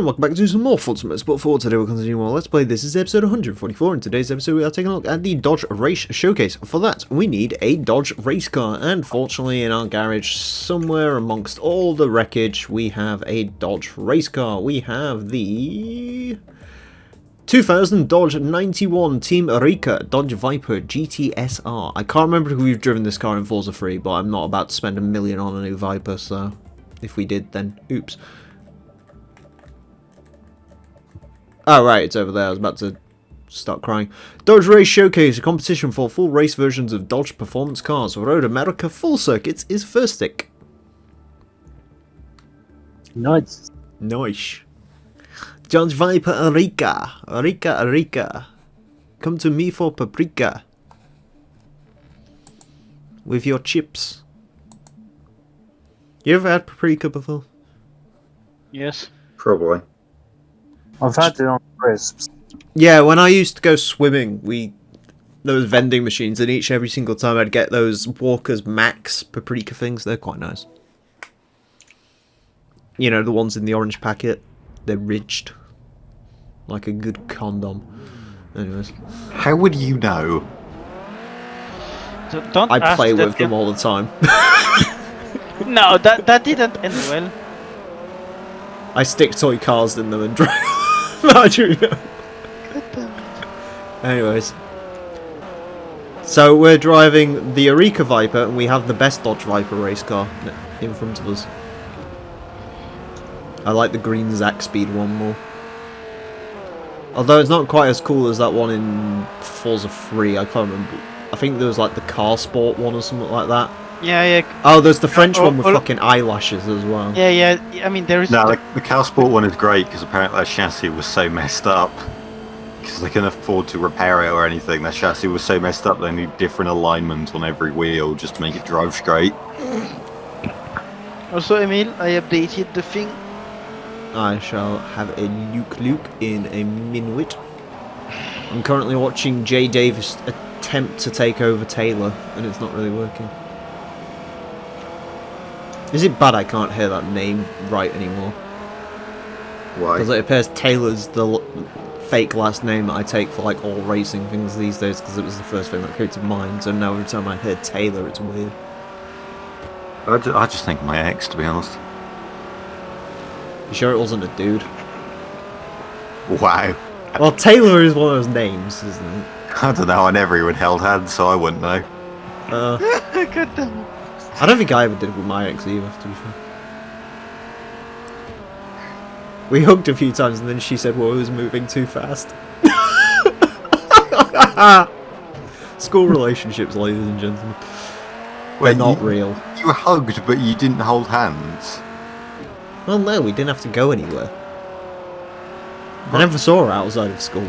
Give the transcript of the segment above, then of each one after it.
and welcome back to some more Forza Motorsport 4. Today we'll continue on Let's Play. This is episode 144. In today's episode we are taking a look at the Dodge Race Showcase. For that, we need a Dodge race car, and fortunately in our garage, somewhere amongst all the wreckage, we have a Dodge race car. We have the 2000 Dodge 91 Team Eureka Dodge Viper GTS-R. I can't remember who we've driven this car in Forza 3, but I'm not about to spend $1 million on a new Viper, so if we did, then oops. Oh right, it's over there. I was about to start crying. Dodge Race Showcase, a competition for full race versions of Dodge performance cars. Road America Full Circuits is first stick. Nice. Nice. Dodge Viper Oreca. Oreca. Come to me for paprika. With your chips. You ever had paprika before? Yes. Probably. I've had it on crisps. Yeah, when I used to go swimming, there was vending machines, and every single time I'd get those Walker's Max paprika things. They're quite nice. You know, the ones in the orange packet. They're ridged. Like a good condom. Anyways. How would you know? Don't I play ask with that them all the time. No, that didn't end well. I stick toy cars in them and drive. How do you know? Anyways. So we're driving the Eureka Viper, and we have the best Dodge Viper race car in front of us. I like the green Zack Speed one more. Although it's not quite as cool as that one in Forza 3, I can't remember. I think there was like the Car Sport one or something like that. Yeah. Oh, there's the French one with fucking eyelashes as well. Yeah. I mean, there is. No, the Car Sport one is great because apparently that chassis was so messed up. Because they couldn't afford to repair it or anything. That chassis was so messed up they need different alignment on every wheel just to make it drive straight. Also, Emil, I updated the thing. I shall have a Luke in a minute. I'm currently watching Jay Davis attempt to take over Taylor, and it's not really working. Is it bad I can't hear that name right anymore? Why? Because it appears Taylor's the fake last name that I take for like all racing things these days, because it was the first thing that came to mind, so now every time I hear Taylor it's weird. I just think my ex, to be honest. You sure it wasn't a dude? Wow. Well, Taylor is one of those names, isn't it? I don't know, I never even held hands, so I wouldn't know. God damn it. I don't think I ever did with my ex either, to be fair. We hugged a few times and then she said, well, I was moving too fast. School relationships, ladies and gentlemen. They're not real. You were hugged, but you didn't hold hands. Well, no, we didn't have to go anywhere. I never saw her outside of school.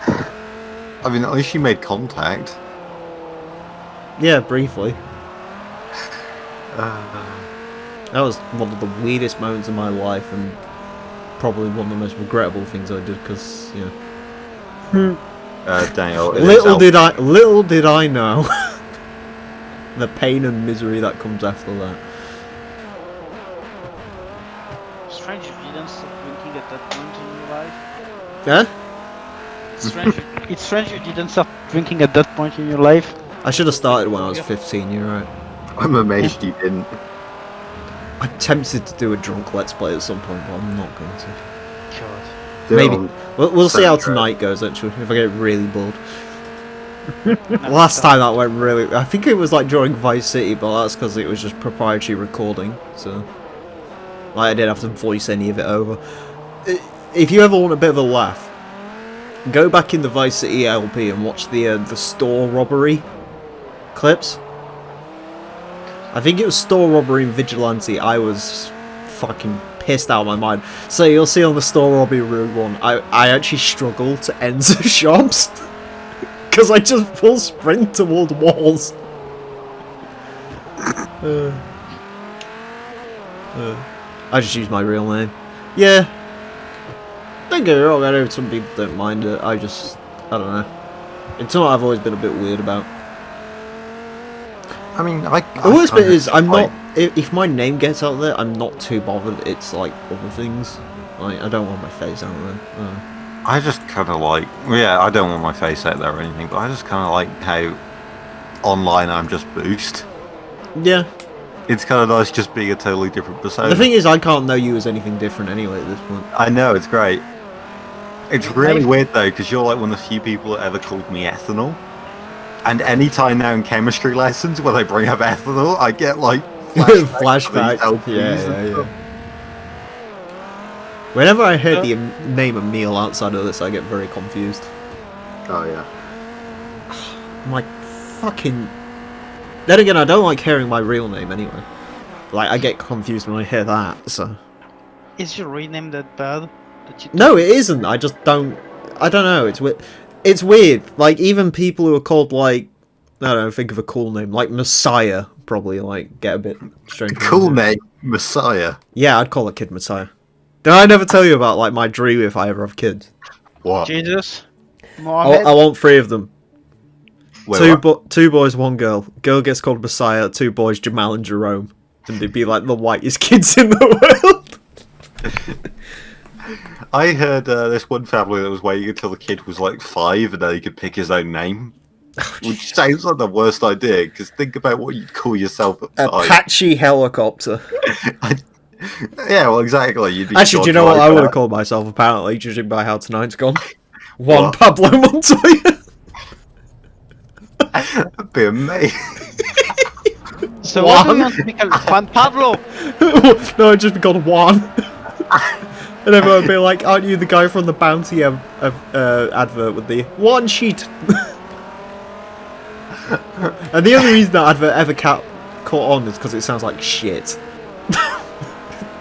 I mean, at least you made contact. Yeah, briefly. That was one of the weirdest moments of my life, and probably one of the most regrettable things I did, because, you know. Daniel. Little did I know the pain and misery that comes after that. Strange if you didn't stop drinking at that point in your life. Yeah? It's strange you didn't stop drinking at that point in your life. I should have started when I was 15, you're right. I'm amazed you didn't. I'm tempted to do a drunk Let's Play at some point, but I'm not going to. God. Maybe. We'll see how Soundtrack. tonight goes, actually, if I get really bored. Last time that went really... I think it was like during Vice City, but that's because it was just proprietary recording, so... Like, I didn't have to voice any of it over. If you ever want a bit of a laugh, go back in the Vice City LP and watch the store robbery clips. I think it was store robbery and vigilante. I was fucking pissed out of my mind. So you'll see on the store robbery one, I actually struggled to enter shops because I just full sprint toward walls. I just use my real name. Yeah. Don't get me wrong, I know some people don't mind it. I don't know. It's something I've always been a bit weird about. I mean, The worst bit is, I'm not... If my name gets out there, I'm not too bothered. It's like other things. Like, I don't want my face out there. I just kind of like, yeah, I don't want my face out there or anything, but I just kind of like how online I'm just Boost. Yeah. It's kind of nice just being a totally different persona. The thing is, I can't know you as anything different anyway at this point. I know, it's great. It's really weird though, because you're like one of the few people that ever called me ethanol. And any time now in chemistry lessons when I bring up ethanol, I get like flashback. Yeah. Whenever I heard the name of meal outside of this, I get very confused. Oh yeah. I'm like, fucking... Then again, I don't like hearing my real name anyway. Like, I get confused when I hear that, so... Is your real name that bad? That you No, it isn't. I just don't... I don't know. It's weird. It's weird. Like, even people who are called, like... I don't know, think of a cool name. Like, Messiah, probably, like, get a bit strange. Cool name, Messiah. Yeah, I'd call a kid Messiah. Did I never tell you about, like, my dream if I ever have kids? What? Jesus? I Mohammed? want 3 of them. Wait, what? 2 boys, 1 girl. Girl gets called Messiah, 2 boys, Jamal and Jerome. And they'd be, like, the whitest kids in the world. I heard this one family that was waiting until the kid was like 5 and then he could pick his own name. Which sounds like the worst idea, because think about what you'd call yourself at 5. Apache helicopter. Yeah, well, exactly. You'd be Actually, do you know what I would have called myself, apparently, judging by how tonight's gone? Juan What? Pablo Montoya. That'd be amazing. So what do you want to be called? Juan Pablo? No, I'd just be called Juan. And everyone would be like, aren't you the guy from the Bounty advert with the 1 sheet? And the only reason that advert ever caught on is because it sounds like shit.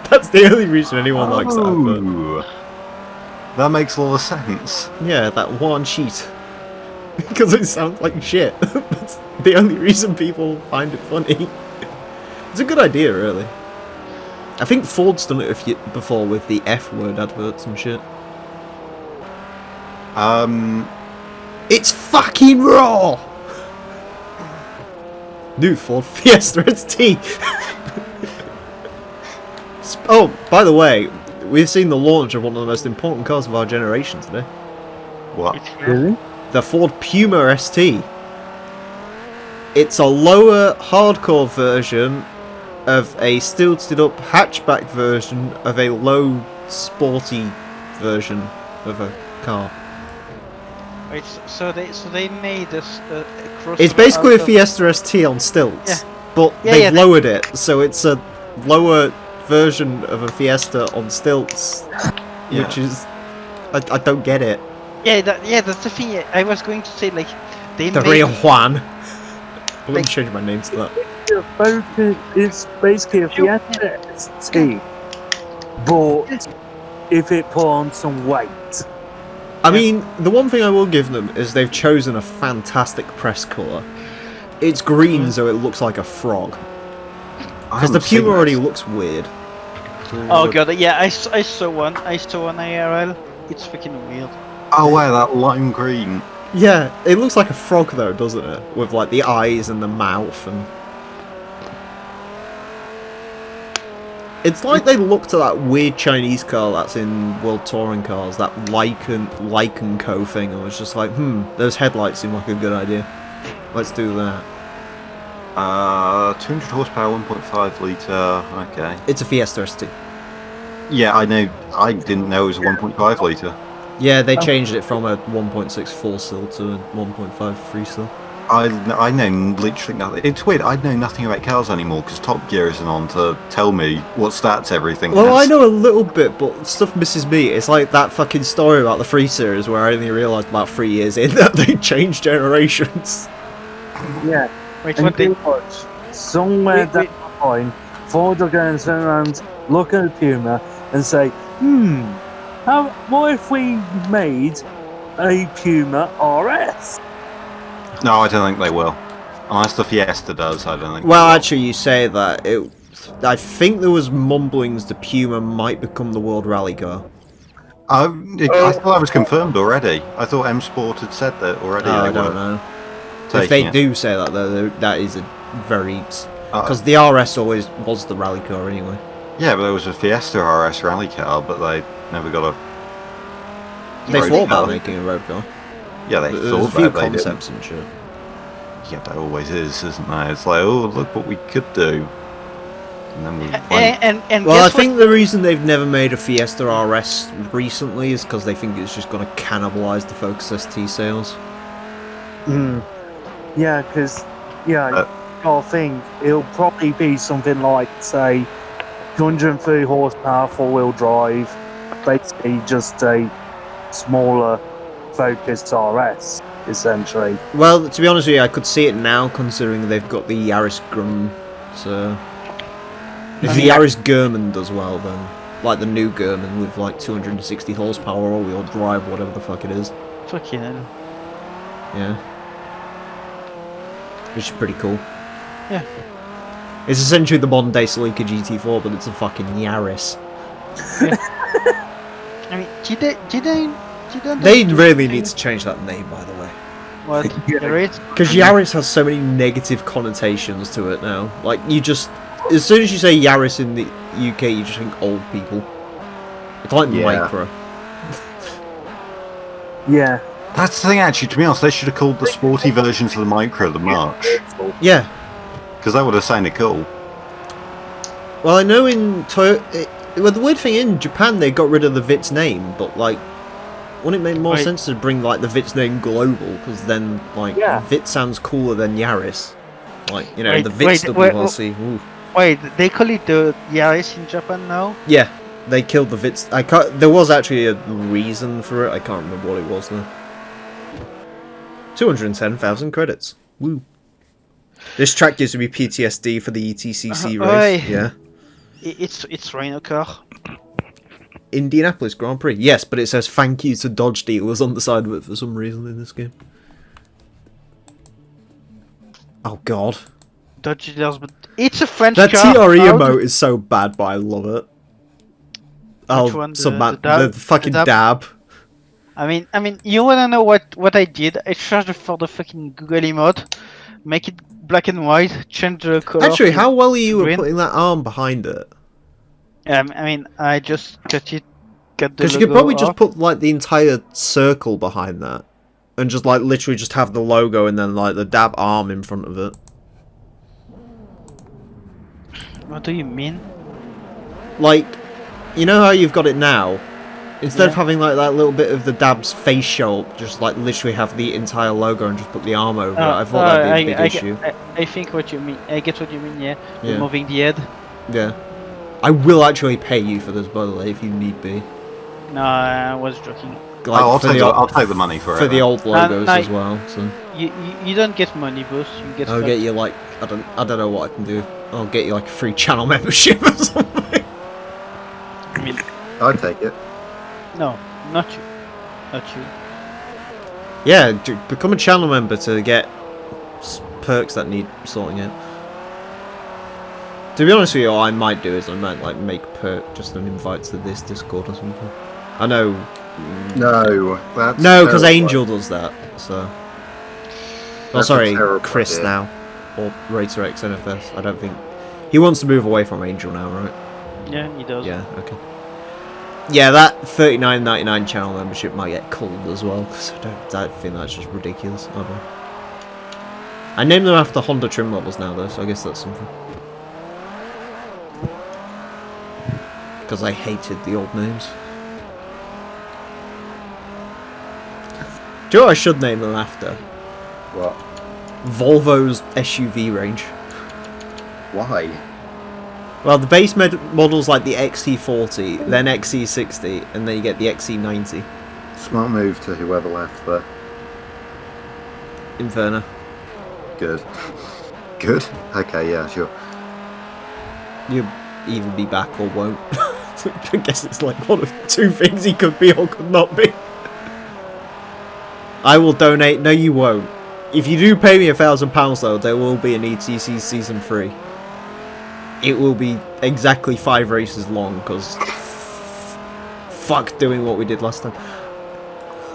That's the only reason anyone likes that advert. Ooh. That makes a lot of sense. Yeah, that 1 sheet. Because it sounds like shit. That's the only reason people find it funny. It's a good idea, really. I think Ford's done it before with the F word adverts and shit. It's fucking raw! New Ford Fiesta ST! Oh, by the way, we've seen the launch of one of the most important cars of our generation today. What? Really? The Ford Puma ST. It's a lower hardcore version of a stilted up hatchback version of a low sporty version of a car. Wait, so they made this crossover. It's basically a out of- Fiesta ST on stilts, but Yeah, they've yeah, lowered it, so it's a lower version of a Fiesta on stilts, which is... I don't get it. Yeah, that's the thing. I was going to say, like, they The made real Juan. I'm going to change my name to that. It's basically a Fiesta ST, but if it put on some weight. I mean, the one thing I will give them is they've chosen a fantastic press colour. It's green, so it looks like a frog. Because the Puma already looks weird. Oh god, yeah, I saw one IRL. It's freaking weird. Oh wow, that lime green. Yeah, it looks like a frog though, doesn't it? With like the eyes and the mouth and... It's like they looked at that weird Chinese car that's in World Touring Cars, that Lycan Co thing, and was just like, those headlights seem like a good idea. Let's do that. 200 horsepower, 1.5 litre, okay. It's a Fiesta ST. Yeah, I know, I didn't know it was a 1.5 litre. Yeah, they changed it from a 1.6 4-cylinder to a 1.5 3-cylinder. I know literally nothing. It's weird, I know nothing about cars anymore because Top Gear isn't on to tell me what stats everything Well, has. I know a little bit, but stuff misses me. It's like that fucking story about the 3 Series where I only realised about 3 years in that they changed generations. Yeah. Wait, And what they... you watch, somewhere down the line, Ford are going to turn around, look at the Puma, and say, what if we made a Puma RS? No, I don't think they will. Unless the Fiesta does, I don't think Well, they will. actually, you say that. I think there was mumblings the Puma might become the world rally car. I thought that was confirmed already. I thought M Sport had said that already. I don't know. If they do say that, though, that is a very... Because the RS always was the rally car anyway. Yeah, but there was a Fiesta RS rally car, but they never got a. They road thought about car. making a road car. Yeah, they There's a thought few about it. They didn't. concepts and shit. Yeah, there always is, isn't there? It's like, oh, look what we could do. And then we And Well, I guess think the reason they've never made a Fiesta RS recently is because they think it's just going to cannibalize the Focus ST sales. Yeah, because I think it'll probably be something like, say, 203 horsepower, four-wheel drive, basically just a smaller Focus RS, essentially. Well, to be honest with you, I could see it now, considering they've got the Yaris Grumman. So, if the Yaris German does well, then like the new German with like 260 horsepower, all-wheel drive, whatever the fuck it is. fucking hell. Yeah, which is pretty cool. Yeah. It's essentially the modern day Celica GT4, but it's a fucking Yaris. I mean, They really need to change that name, by the way. What? Yaris? Because Yaris has so many negative connotations to it now. Like, you just... As soon as you say Yaris in the UK, you just think old people. It's like Micro. Yeah. That's the thing, actually, to be honest, they should have called the sporty versions of the Micro the March. Yeah. Because that would have sounded cool. Well, I know in well, the weird thing, in Japan, they got rid of the Vitz name, but, like, wouldn't it make more sense to bring, like, the Vitz name global? Because then, like, Vitz sounds cooler than Yaris. Like, you know, the Vitz WRC. Ooh. Wait, they call it the Yaris in Japan now? Yeah, they killed the Vitz. There was actually a reason for it. I can't remember what it was now. 210,000 credits. Woo. This track gives me PTSD for the ETCC race. Yeah. It's Rhino car. Indianapolis Grand Prix. Yes, but it says thank you to Dodge dealers on the side of it for some reason in this game. Oh god. Dodge dealers, but it's a French that car. That TRE emote is so bad, but I love it. Oh, the fucking dab. I mean, you wanna know what I did? I charged for the fucking Google emote, make it black and white, change the color. Actually, how well are you at putting that arm behind it? I mean, I just cut the because you could probably just put like the entire circle behind that, and just like literally just have the logo and then like the dab arm in front of it. What do you mean? Like, you know how you've got it now? Instead of having like that little bit of the dab's face show up, just like literally have the entire logo and just put the arm over it. I thought that'd be a big issue. I think what you mean. I get what you mean. Yeah. Removing the head. Yeah. I will actually pay you for this, by the way, if you need be. No, I was joking. Like, I'll take the money for it. For the old logos as well. So. You don't get money, boss. You get. I'll get you like I don't know what I can do. I'll get you like a free channel membership or something. I mean, I'd take it. No, not you. Not you. Yeah, become a channel member to get perks that need sorting out. To be honest with you, all I might do is I might like make just an invite to this Discord or something. I know. No, that's no, because Angel does that. So. Oh, sorry, Chris idea. now, or Racer X NFS. I don't think he wants to move away from Angel now, right? Yeah, he does. Yeah. Okay. Yeah, that $39.99 channel membership might get culled as well, because I think that's just ridiculous. I named them after Honda trim levels now, though, so I guess that's something. Because I hated the old names. Do you know what I should name them after? What? Volvo's SUV range. Why? Well, the base model's like the XC40, then XC60, and then you get the XC90. Smart move to whoever left there. Inferno. Good. Good? Okay, yeah, sure. You'll either be back or won't. I guess it's like one of two things he could be or could not be. I will donate. No, you won't. If you do pay me £1,000 though, there will be an ETC Season 3. It will be exactly 5 races long, because fuck doing what we did last time.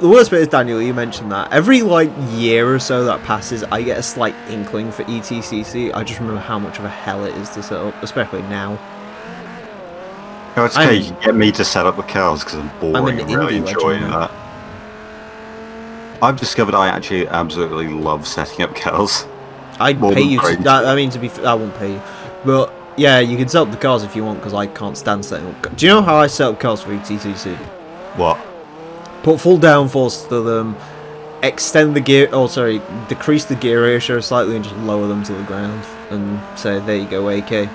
The worst bit is, Daniel, you mentioned that. Every, like, year or so that passes, I get a slight inkling for ETCC. I just remember how much of a hell it is to set up, especially now. Oh, it's I'm okay. in- You can get me to set up the cars because I'm boring an and really indie enjoying legend now. that. I've discovered I actually absolutely love setting up cars. I'd More pay than you to. crazy. I mean, to be. I won't pay you, but yeah, you can set up the cars if you want because I can't stand setting up. Do you know how I set up cars for ETCC? What? Put full downforce to them, extend the gear. Oh, sorry, decrease the gear ratio slightly and just lower them to the ground, and say, "There you go, AK."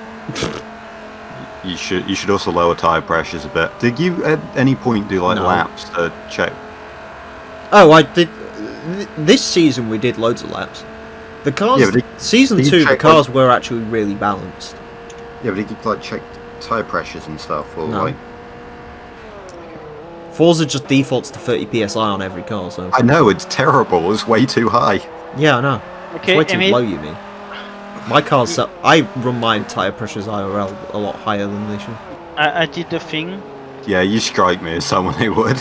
You should also lower tire pressures a bit. Did you at any point do like No. laps to check? Oh, I did. This season we did loads of laps. The cars. Yeah, but Season did you 2, the check, cars were actually really balanced. Yeah, but did you like check tire pressures and stuff, or No. like? Forza just defaults to 30 psi on every car, so. I know it's terrible. It's way too high. Yeah, I know. Okay, It's way too Emil, low, you mean? My car's set. I run my tyre pressures IRL a lot higher than they should. I did the thing. Yeah, you strike me as someone who would.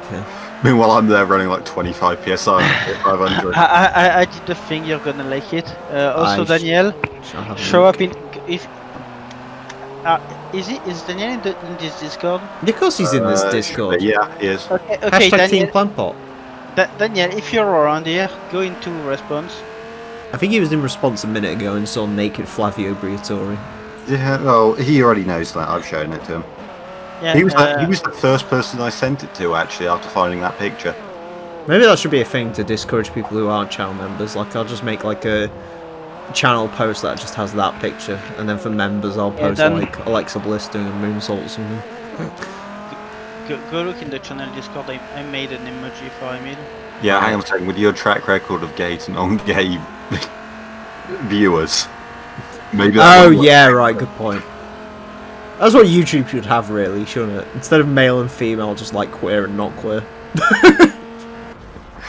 Okay. Meanwhile, I'm there running like 25 psi at 500. I did the thing. You're gonna like it. Also, Daniel, show up in if. Is Daniel in this Discord? Yeah, of course he's in this Discord. Yeah, he is. Okay, Hashtag Team Daniel. Plantpot. Daniel, if you're around here, go into response. I think he was in response a minute ago and saw naked Flavio Briatore. Yeah, well, he already knows that. I've shown it to him. Yeah, He was the first person I sent it to, actually, after finding that picture. Maybe that should be a thing to discourage people who aren't channel members. Like, I'll just make like a channel post that just has that picture, and then for members I'll post then- like Alexa Bliss doing a moonsault or something. Go look in the channel Discord. I made an emoji for Emil. Yeah, hang on a second. With your track record of gay to non-gay viewers, maybe. That Oh won't work. yeah, right. Good point. That's what YouTube should have, really, shouldn't it? Instead of male and female, just like queer and not queer.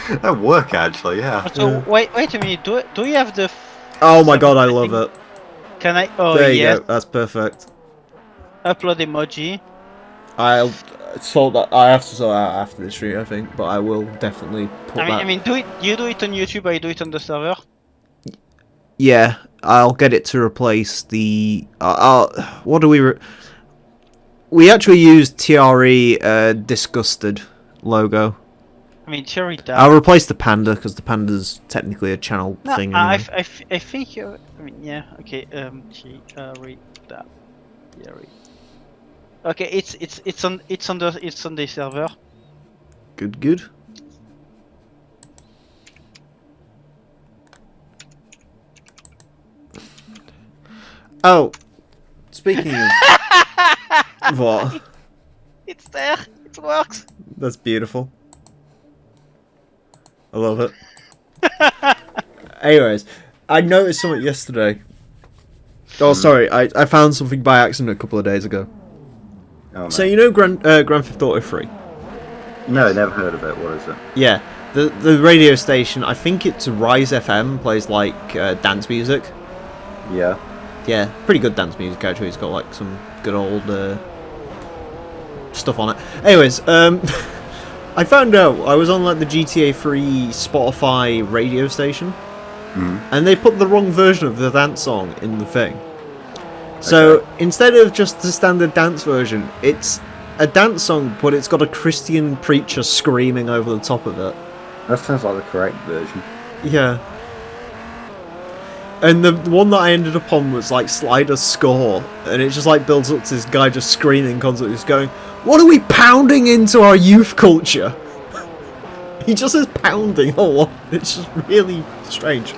That'd work, actually. Yeah. So Yeah. wait a minute. Do you have the? Oh my god, I love it. Can I? Oh There you yes. go. That's perfect. Upload emoji. I'll sort that. I have to sort that out after the stream, I think, but I will definitely put that. I mean, do it. You do it on YouTube. I do it on the server. Yeah, I'll get it to replace the. What do we? We actually used TRE disgusted logo. I mean, theory that. I'll replace the panda because the panda's technically a channel No, thing. I Anyway. think you. I mean, yeah. Okay. Theory that. Theory. Okay, it's on the server. Good, good. Oh, speaking of what? It's there. It works. That's beautiful. I love it. Anyways, I noticed something yesterday. Oh, sorry, I found something by accident a couple of days ago. Oh, no. So you know Grand Theft Auto 3? No, never heard of it. What is it? Yeah, the radio station. I think it's Rise FM plays like dance music. Yeah. Yeah, pretty good dance music actually. It's got like some good old stuff on it. Anyways, I found out I was on like the GTA 3 Spotify radio station, and they put the wrong version of the dance song in the thing. So instead of just the standard dance version, it's a dance song, but it's got a Christian preacher screaming over the top of it. That sounds like the correct version. Yeah. And the one that I ended up on was like Slider's Score, and it just like builds up to this guy just screaming constantly, just going, "What are we pounding into our youth culture?" He just says pounding a lot. It's just really strange.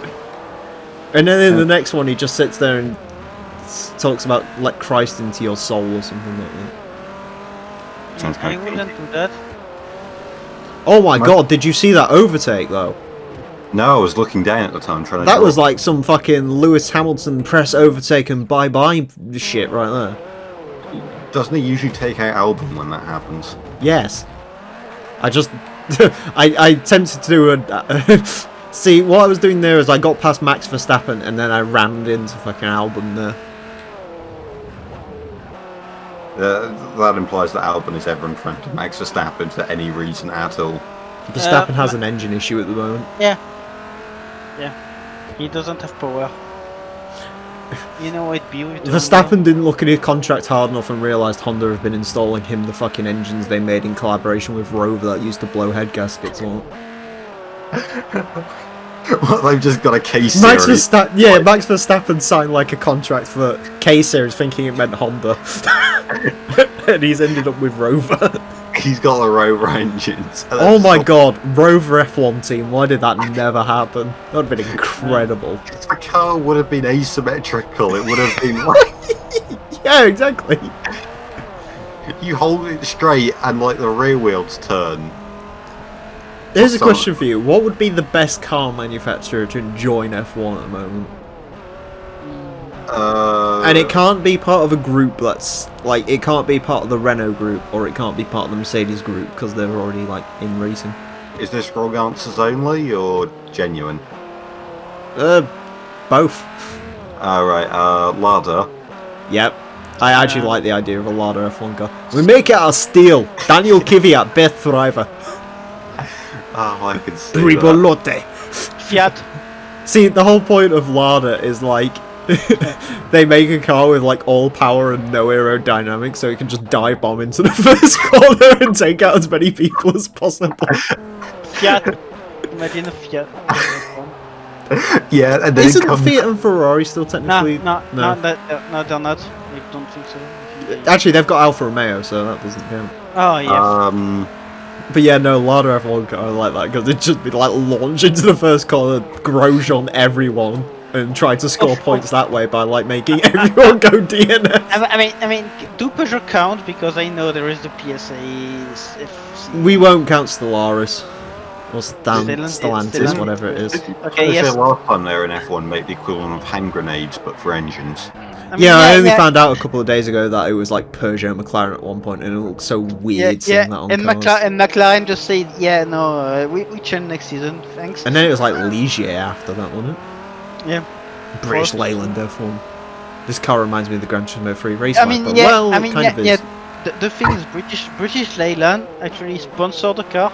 And then in the next one, he just sits there and talks about let Christ into your soul or something like that. Sounds I kind of wouldn't do that. Oh my god, did you see that overtake though? No, I was looking down at the time trying to. That draw. was like some fucking Lewis Hamilton press overtake and bye-bye shit right there. Doesn't he usually take out album when that happens? Yes. I just... I attempted to do a... See, what I was doing there is I got past Max Verstappen and then I rammed into fucking Albon there. That implies that Albon is ever in front of Max Verstappen for any reason at all. Verstappen has an engine issue at the moment. Yeah. Yeah. He doesn't have power. You know what beautiful. Verstappen didn't look at his contract hard enough and realised Honda have been installing him the fucking engines they made in collaboration with Rover that used to blow head gaskets on. What, they've just got a K-Series? Max Verstappen signed like a contract for K-Series thinking it meant Honda. And he's ended up with Rover. He's got the Rover engines. Oh my god, Rover F1 team, why did that never happen? That would have been incredible. The car would have been asymmetrical, it would have been like... Yeah, exactly. You hold it straight and like the rear wheels turn. Here's a question for you. What would be the best car manufacturer to join F1 at the moment? And it can't be part of a group that's like, it can't be part of the Renault group or it can't be part of the Mercedes group because they're already like in racing. Is this wrong answers only or genuine? Both. Alright, Lada. Yep. I actually like the idea of a Lada F1 car. We make it out of steel. Daniel Kvyat, best driver. Oh, I can see Ribolote. Fiat. See, the whole point of Lada is like they make a car with like all power and no aerodynamics, so it can just dive bomb into the first corner and take out as many people as possible. Fiat. Imagine a Fiat. Yeah, and then isn't Fiat and Ferrari still technically? No, they're not. I don't think so. Actually, they've got Alfa Romeo, so that doesn't count. Oh yes. But yeah, no, Lada F1 car, I like that, because it'd just be like launch into the first corner, Grosjean everyone, and try to score points that way by like making everyone go DNF. I mean, do Peugeot count? Because I know there is the PSA FC. We won't count Stellaris. Or Stellantis, Stellantis. whatever it is. Okay, yes. Last time they were in F1 made the equivalent of hand grenades, but for engines. I only found out a couple of days ago that it was like Peugeot and McLaren at one point, and it looked so weird seeing that on and cars. McLaren just said, yeah, no, we change next season, thanks. And then it was like Ligier after that, wasn't it? Yeah. British Leyland F1. This car reminds me of the Gran Turismo 3 race I map, mean, but yeah, well, I mean, it kind of is. The thing is, British Leyland actually sponsored the car.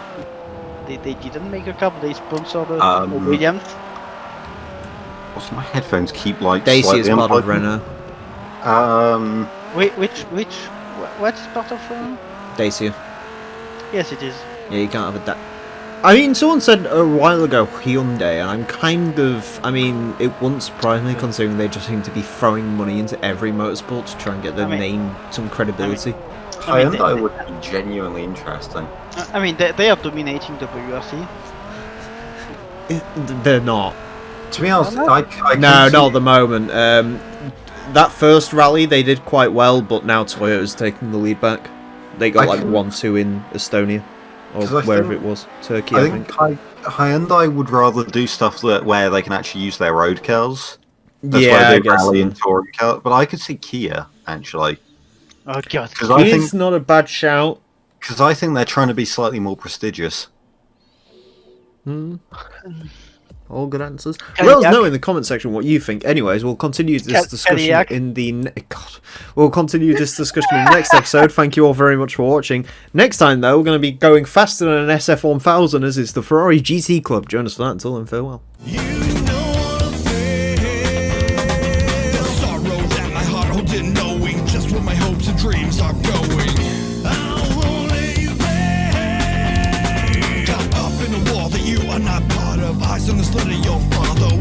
They didn't make a car, but they sponsored the Williams. What's my headphones keep like Daisy is slightly part of unplugged? Renault. What's part of Dacia. Yes, it is. Yeah, you can't have a I mean, someone said a while ago Hyundai, and I'm kind of... I mean, it wouldn't surprise me considering they just seem to be throwing money into every motorsport to try and get their name some credibility. Hyundai would be genuinely interesting. I mean, they are dominating WRC. They're not. To be honest, I No, not at the moment. That first rally they did quite well, but now Toyota's taking the lead back. They got like 1-2 in Estonia, or wherever it was, Turkey. I think Hyundai would rather do stuff where they can actually use their road cars. That's yeah, why they I guess. rally and touring cars. But I could see Kia actually. Oh god, Kia's not a bad shout. Because I think they're trying to be slightly more prestigious. All good answers. Let us know in the comment section what you think. Anyways, we'll continue this discussion in the we'll continue this discussion in the next episode. Thank you all very much for watching. Next time though, we're going to be going faster than an SF1000 as it's the Ferrari GT Club. Join us for that. Until then, farewell. You know what I'm saying. The sorrow that my heart holds in knowing just where my hopes and dreams are going. I'll only you pay. Got up in a wall that you are not part of. Eyes on the slit of your father.